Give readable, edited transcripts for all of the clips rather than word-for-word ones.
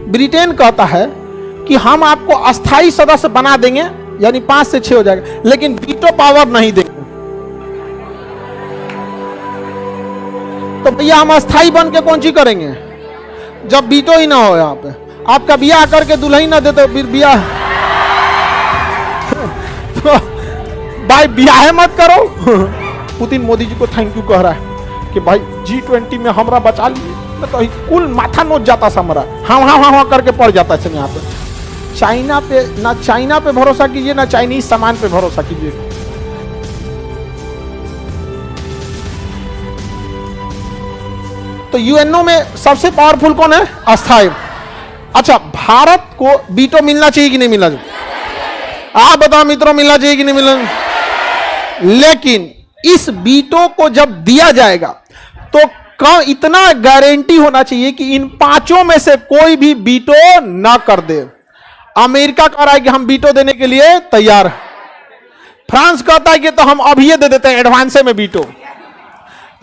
Britain कहता है कि हम आपको अस्थाई सदस्य बना देंगे, यानी 5 से 6 हो जाएगा, लेकिन वीटो पावर नहीं देंगे। तो भैया हम अस्थाई बन के कौन सी करेंगे जब वीटो ही ना हो? यहाँ पे आपका बियाह करके दुल्हन ना दे तो फिर बियाह तो भाई बियाह मत करो। पुतिन मोदी जी को थैंक यू कह रहा है कि भाई G20 में हमरा बचा लिए, तो कुल माथा नोच जाता समरा, हाँ करके पड़ जाता है यहाँ पे। चाइना पे ना, चाइना पे भरोसा कीजिए ना चाइनीज सामान पे भरोसा कीजिए। तो यूएनओ में सबसे पावरफुल कौन है? अस्थाई। अच्छा, भारत को वीटो मिलना चाहिए कि नहीं मिलना चाहिए? आप बताओ मित्रों, मिलना चाहिए कि नहीं मिलना? लेकिन इस वीटो को जब दिया जाएगा तो इतना गारंटी होना चाहिए कि इन 5 में से कोई भी वीटो ना कर दे। अमेरिका कह रहा है कि हम वीटो देने के लिए तैयार हैं। फ्रांस कहता है कि तो हम अभी दे देते हैं एडवांस में वीटो।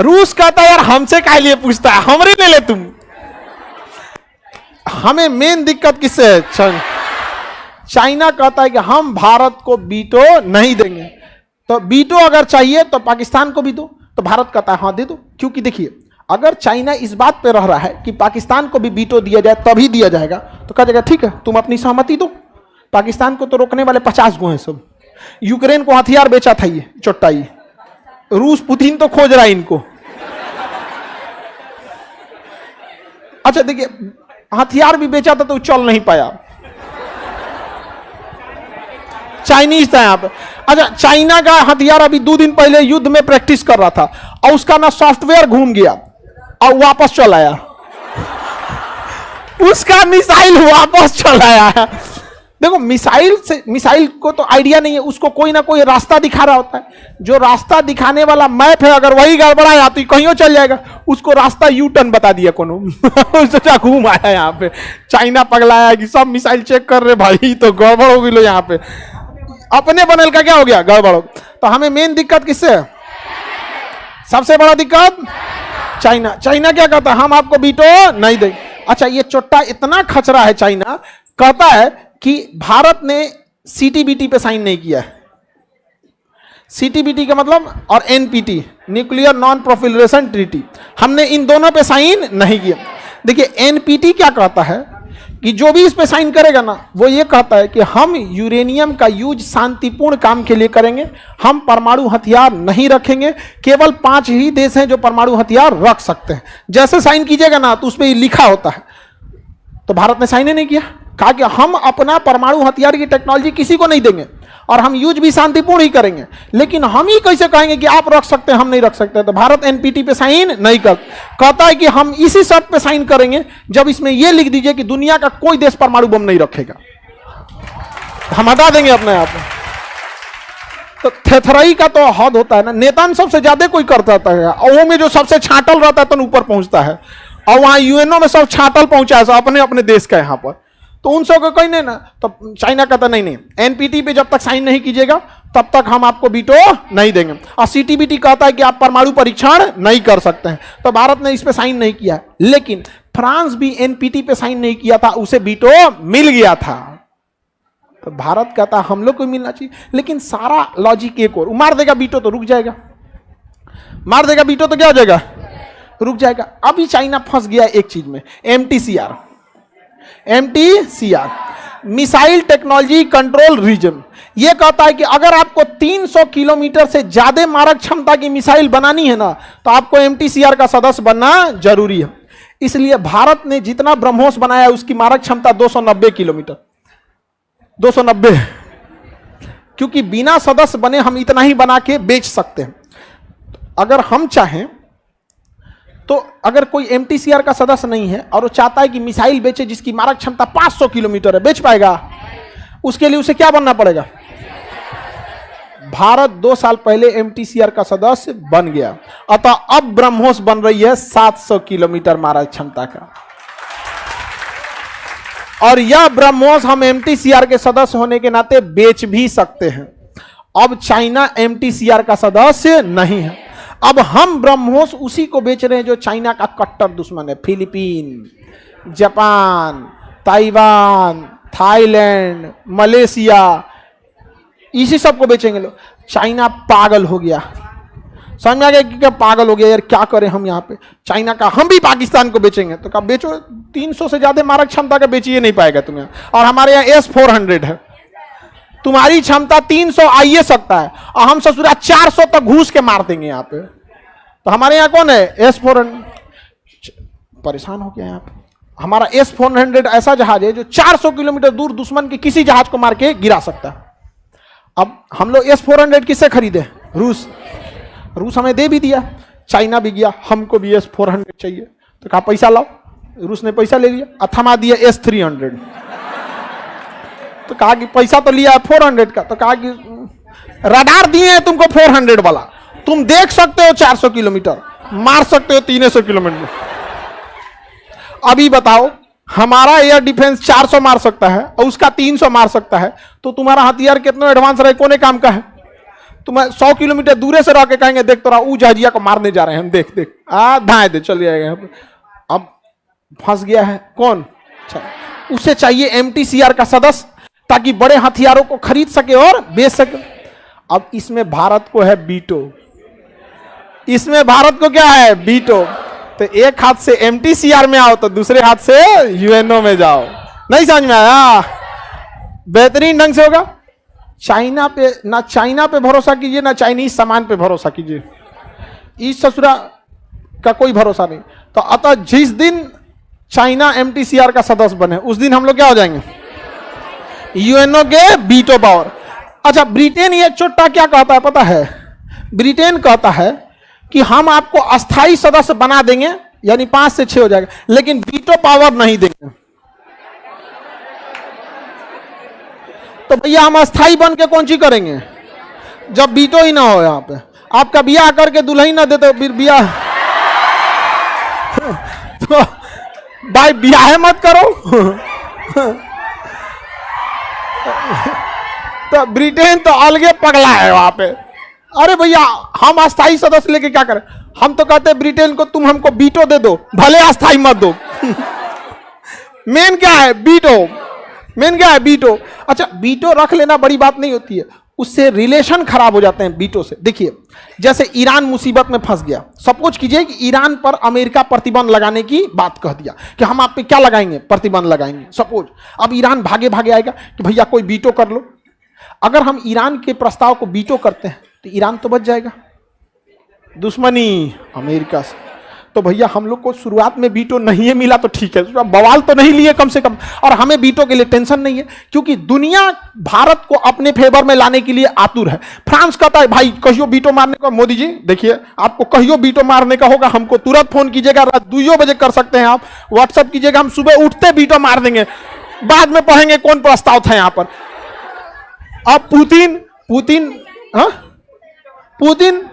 रूस कहता है यार हमसे काहे लिए पूछता है, हमरे ले ले तुम। हमें मेन दिक्कत किससे है? चाइना कहता है कि हम भारत को वीटो नहीं देंगे। तो वीटो अगर चाहिए तो पाकिस्तान को भी दो, तो भारत कहता है हाँ दे दो। क्योंकि देखिए, अगर चाइना इस बात पे रह रहा है कि पाकिस्तान को भी वीटो दिया जाए तभी दिया जाएगा, तो कहा जाएगा ठीक है तुम अपनी सहमति दो। पाकिस्तान को तो रोकने वाले 50 गो हैं सब। यूक्रेन को हथियार बेचा था ये चोट्टाई, रूस पुतिन तो खोज रहा है इनको। अच्छा देखिए, हथियार भी बेचा था तो चल नहीं पाया, चाइनीज था यहाँ पे। अच्छा, चाइना का हथियार अभी 2 दिन पहले युद्ध में प्रैक्टिस कर रहा था और उसका ना सॉफ्टवेयर घूम गया और वापस चल आया। उसका मिसाइल वापस चल आया। देखो, मिसाइल को तो आइडिया नहीं है, उसको कोई ना कोई रास्ता दिखा रहा होता है। जो रास्ता दिखाने वाला मैप है अगर वही गड़बड़ाया तो कहीं चल जाएगा। उसको रास्ता यू टर्न बता दिया कोनो, सोचा घूम आया यहाँ पे। चाइना पगलाया कि सब मिसाइल चेक कर रहे भाई, तो गड़बड़ हो गई लो यहाँ पे। अपने बनल का क्या हो गया? गड़बड़। तो हमें मेन दिक्कत किससे है? सबसे बड़ा दिक्कत चाइना। चाइना क्या कहता है? हम आपको वीटो नहीं देंगे। अच्छा, ये चोट्टा इतना खचरा है, चाइना कहता है कि भारत ने CTBT पे साइन नहीं किया है। CTBT का मतलब, और NPT nuclear non proliferation treaty, हमने इन दोनों पे साइन नहीं किया। देखिए, NPT क्या कहता है कि जो भी इस पे साइन करेगा ना, वो ये कहता है कि हम यूरेनियम का यूज शांतिपूर्ण काम के लिए करेंगे, हम परमाणु हथियार नहीं रखेंगे, केवल 5 ही देश हैं जो परमाणु हथियार रख सकते हैं। जैसे साइन कीजिएगा ना तो उस पर लिखा होता है। तो भारत ने साइन ही नहीं किया, कहा कि हम अपना परमाणु हथियार की टेक्नोलॉजी किसी को नहीं देंगे और हम यूज भी शांतिपूर्ण ही करेंगे। लेकिन हम ही कैसे कहेंगे कि आप रख सकते हैं, हम नहीं रख सकते? तो भारत NPT पे साइन नहीं कर, कहता है कि हम इसी शर्त पे साइन करेंगे जब इसमें यह लिख दीजिए कि दुनिया का कोई देश परमाणु बम नहीं रखेगा, हम हटा देंगे अपने आप। तो थेथराई का तो हद होता है ना, नेता सबसे ज्यादा कोई करता है, और वो में जो सबसे छाटल रहता है तो ऊपर पहुंचता है, और वहां यूएनओ में सब छाटल पहुंचा है अपने अपने देश का यहाँ पर। तो उन सबको कहीं नहीं ना, तो चाइना कहता नहीं, NPT पे जब तक साइन नहीं कीजिएगा तब तक हम आपको वीटो नहीं देंगे। और CTBT कहता है कि आप परमाणु परीक्षण नहीं कर सकते हैं। तो भारत ने इस पे साइन नहीं किया, लेकिन फ्रांस भी NPT पे साइन नहीं किया था, उसे वीटो मिल गया था। तो भारत कहता हम लोग को मिलना चाहिए, लेकिन सारा लॉजिक एक और, मार देगा वीटो तो रुक जाएगा, मार देगा वीटो तो क्या हो जाएगा? रुक जाएगा। अभी चाइना फंस गया एक चीज में, MTCR, missile technology control region. यह कहता है कि अगर आपको 300 किलोमीटर से ज्यादा मारक क्षमता की मिसाइल बनानी है ना, तो आपको MTCR का सदस्य बनना जरूरी है। इसलिए भारत ने जितना ब्रह्मोस बनाया उसकी मारक क्षमता 290 किलोमीटर, 290, क्योंकि बिना सदस्य बने हम इतना ही बना के बेच सकते हैं। अगर हम चाहें तो अगर कोई MTCR का सदस्य नहीं है और वो चाहता है कि मिसाइल बेचे जिसकी मारक क्षमता 500 किलोमीटर है, बेच पाएगा? उसके लिए उसे क्या बनना पड़ेगा? भारत 2 साल पहले MTCR का सदस्य बन गया, अतः अब ब्रह्मोस बन रही है 700 किलोमीटर मारक क्षमता का। और यह ब्रह्मोस हम MTCR के सदस्य होने के नाते बेच भी सकते हैं। अब चाइना MTCR का सदस्य नहीं है, अब हम ब्रह्मोस उसी को बेच रहे हैं जो चाइना का कट्टर दुश्मन है। Philippine, Japan, Taiwan, Thailand, Malaysia, इसी सब को बेचेंगे लोग। चाइना पागल हो गया, समझ में आ गया कि क्या पागल हो गया यार, क्या करें हम यहाँ पे। चाइना का हम भी पाकिस्तान को बेचेंगे, तो कहा बेचो, 300 से ज्यादा मारक क्षमता का बेचिए नहीं पाएगा तुम्हें। और हमारे यहाँ S-400 है, तुम्हारी क्षमता 300 आइए सकता है और हम ससुरा 400 तक घूस के मार देंगे यहाँ पे। तो हमारे यहाँ कौन है? S-400। परेशान हो गया यहाँ पे। हमारा S-400 ऐसा जहाज है जो 400 किलोमीटर दूर दुश्मन के किसी जहाज को मार के गिरा सकता है। अब हम लोग S-400 किससे खरीदे? रूस। रूस हमें दे भी दिया, चाइना भी गया, हमको भी S-400 चाहिए, तो कहा पैसा लाओ। रूस ने पैसा ले लिया और थमा दिया S-300। तो कहा कि पैसा तो लिया है 400 का, तो कहा कि रडार दिए हैं तुमको 400 वाला, तुम देख सकते हो 400 किलोमीटर, मार सकते हो 300 किलोमीटर। अभी बताओ, हमारा एयर डिफेंस 400 मार सकता है और उसका 300 मार सकता है, तो तुम्हारा हथियार कितना एडवांस रहे, कोने काम का है। तुम्हें 100 किलोमीटर दूरे से रह के कहेंगे देख तो ऊ जहाजिया को मारने जा रहे हैं हम, देख देख धाए दे चल जाएगा। अब फंस गया है कौन? उसे चाहिए MTCR का सदस्य, ताकि बड़े हथियारों को खरीद सके और बेच सके। अब इसमें भारत को है बीटो, इसमें भारत को क्या है? बीटो। तो एक हाथ से MTCR में आओ तो दूसरे हाथ से UNO में जाओ। नहीं समझ में आया? बेहतरीन ढंग से होगा। चाइना पे ना, चाइना पे भरोसा कीजिए ना चाइनीज सामान पे भरोसा कीजिए, इस ससुरा का कोई भरोसा नहीं। तो अतः जिस दिन चाइना MTCR का सदस्य बने उस दिन हम लोग क्या हो जाएंगे? UNO के बीटो पावर। अच्छा, ब्रिटेन ये चोट्टा क्या कहता है पता है? ब्रिटेन कहता है कि हम आपको अस्थाई सदस्य बना देंगे, यानी 5 से 6 हो जाएगा, लेकिन बीटो पावर नहीं देंगे। तो भैया हम अस्थाई बन के कौन सी करेंगे जब बीटो ही ना हो? यहाँ पे आपका बियाह करके दुल्हन ना दे तो फिर बियाह तो भाई बियाह मत करो। तो ब्रिटेन तो अलगे पगला है वहां पे। अरे भैया हम अस्थाई सदस्य लेके क्या करें? हम तो कहते हैं ब्रिटेन को तुम हमको बीटो दे दो, भले अस्थाई मत दो। मेन क्या है? बीटो। मेन क्या है? बीटो। अच्छा, बीटो रख लेना बड़ी बात नहीं होती है, उससे रिलेशन खराब हो जाते हैं बीटो से। देखिए, जैसे ईरान मुसीबत में फंस गया, सपोज कीजिए कि ईरान पर अमेरिका प्रतिबंध लगाने की बात कह दिया कि हम आप पे क्या लगाएंगे? प्रतिबंध लगाएंगे। सपोज अब ईरान भागे भागे आएगा कि भैया कोई बीटो कर लो। अगर हम ईरान के प्रस्ताव को बीटो करते हैं तो ईरान तो बच जाएगा दुश्मनी अमेरिका से। तो भैया हम लोग को शुरुआत में बीटो नहीं है मिला तो ठीक है, बवाल तो नहीं लिए कम से कम, और हमें बीटो के लिए टेंशन नहीं है, क्योंकि दुनिया भारत को अपने फेवर में लाने के लिए आतुर है। फ्रांस कहता है भाई कहियो बीटो मारने का, मोदी जी देखिए आपको कहियो बीटो मारने का होगा हमको तुरंत फोन कीजिएगा, रात 2 बजे कर सकते हैं आप, व्हाट्सएप कीजिएगा, हम सुबह उठते बीटो मार देंगे, बाद में पढ़ेंगे कौन प्रस्ताव था यहाँ पर। अब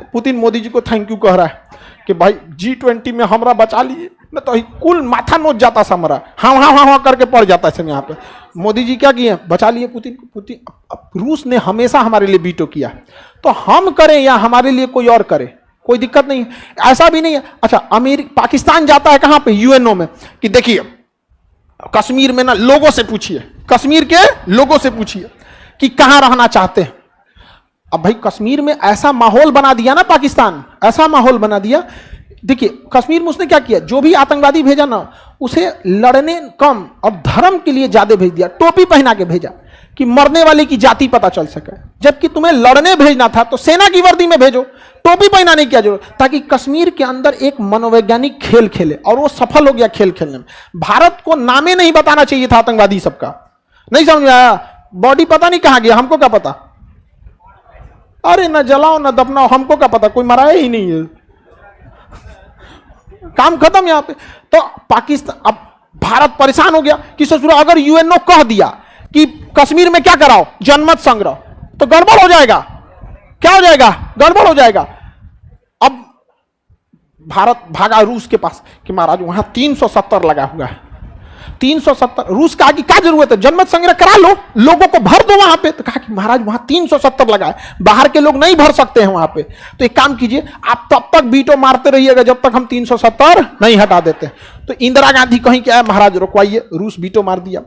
पुतिन मोदी जी को थैंक यू कह रहा है कि भाई G20 में हमरा बचा लिए, न तो कुल माथा नोच जाता सा हमारा, हाँ करके पड़ जाता है यहाँ पे। मोदी जी क्या किए? बचा लिए पुतिन को। रूस ने हमेशा हमारे लिए बीटो किया, तो हम करें या हमारे लिए कोई और करे, कोई दिक्कत नहीं है, ऐसा भी नहीं है। अच्छा, पाकिस्तान जाता है कहाँ पे? UNO में, कि देखिए कश्मीर में ना लोगों से पूछिए, कश्मीर के लोगों से पूछिए कि कहाँ रहना चाहते हैं। अब भाई कश्मीर में ऐसा माहौल बना दिया ना पाकिस्तान, ऐसा माहौल बना दिया। देखिए कश्मीर में उसने क्या किया, जो भी आतंकवादी भेजा ना उसे लड़ने कम और धर्म के लिए ज्यादा भेज दिया, टोपी पहना के भेजा कि मरने वाले की जाति पता चल सके। जबकि तुम्हें लड़ने भेजना था तो सेना की वर्दी में भेजो, टोपी पहना नहीं किया जरूरत, ताकि कश्मीर के अंदर एक मनोवैज्ञानिक खेल खेले, और वो सफल हो गया खेल खेलने में। भारत को नामे नहीं बताना चाहिए था आतंकवादी सबका, नहीं समझ में आया? बॉडी पता नहीं कहां गया, हमको क्या पता? अरे ना जलाओ ना दफनाओ, हमको क्या पता, कोई मराया ही नहीं है, काम खत्म यहाँ पे। तो पाकिस्तान, अब भारत परेशान हो गया कि ससुरा अगर UNO कह दिया कि कश्मीर में क्या कराओ, जनमत संग्रह, तो गड़बड़ हो जाएगा। क्या हो जाएगा? गड़बड़ हो जाएगा। अब भारत भागा रूस के पास कि महाराज वहां 370 लगा हुआ है, 370। रूस कहा कि क्या जरूरत है, जनमत संग्रह करा लो, लोगों को भर दो वहां पे। तो कहा कि महाराज वहां 370 लगा है, बाहर के लोग नहीं भर सकते हैं वहां पे, तो एक काम कीजिए आप तब तक वीटो मारते रहिएगा जब तक हम 370 नहीं हटा देते। तो इंदिरा गांधी कहीं क्या है, महाराज रुकवाइए, रूस वीटो मार दिया।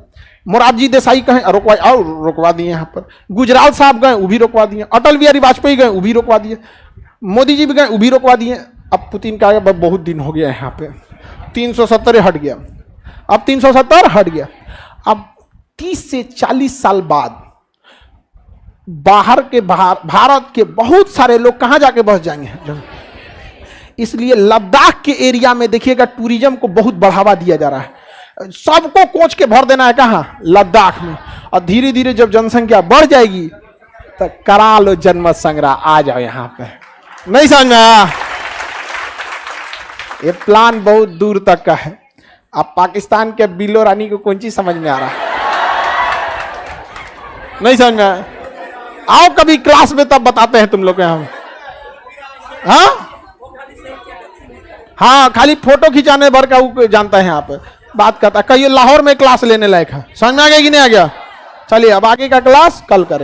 मोरारजी देसाई कहें रुकवाई, और रुकवा दिए यहाँ पर। गुजराल साहब गए, वो भी रुकवा दिए। अटल बिहारी वाजपेयी गए, वो भी रुकवा दिए। मोदी जी भी गए, वो भी रुकवा दिए। अब पुतिन का बहुत दिन हो गया यहाँ पे, 370 हट गया, अब 370 हट गया। अब 30 से 40 साल बाद भारत के बहुत सारे लोग कहां जाके बस जाएंगे। इसलिए लद्दाख के एरिया में देखिएगा टूरिज्म को बहुत बढ़ावा दिया जा रहा है, सबको कोच के भर देना है कहां, लद्दाख में। और धीरे धीरे जब जनसंख्या बढ़ जाएगी तो करा लो जनमत संग्रह, आ जाओ यहां पे। नहीं समझ में आया? ये प्लान बहुत दूर तक का है। अब पाकिस्तान के बिल्लो रानी को कौन चीज समझ में आ रहा है? नहीं समझ में आया? आओ कभी क्लास में तब बताते हैं तुम लोग के हम। हाँ खाली फोटो खिंचाने भर का वो जानता है, यहाँ पे बात करता है। कहिए लाहौर में क्लास लेने लायक है। समझ में आ गया कि नहीं आ गया? चलिए अब आगे का क्लास कल करें।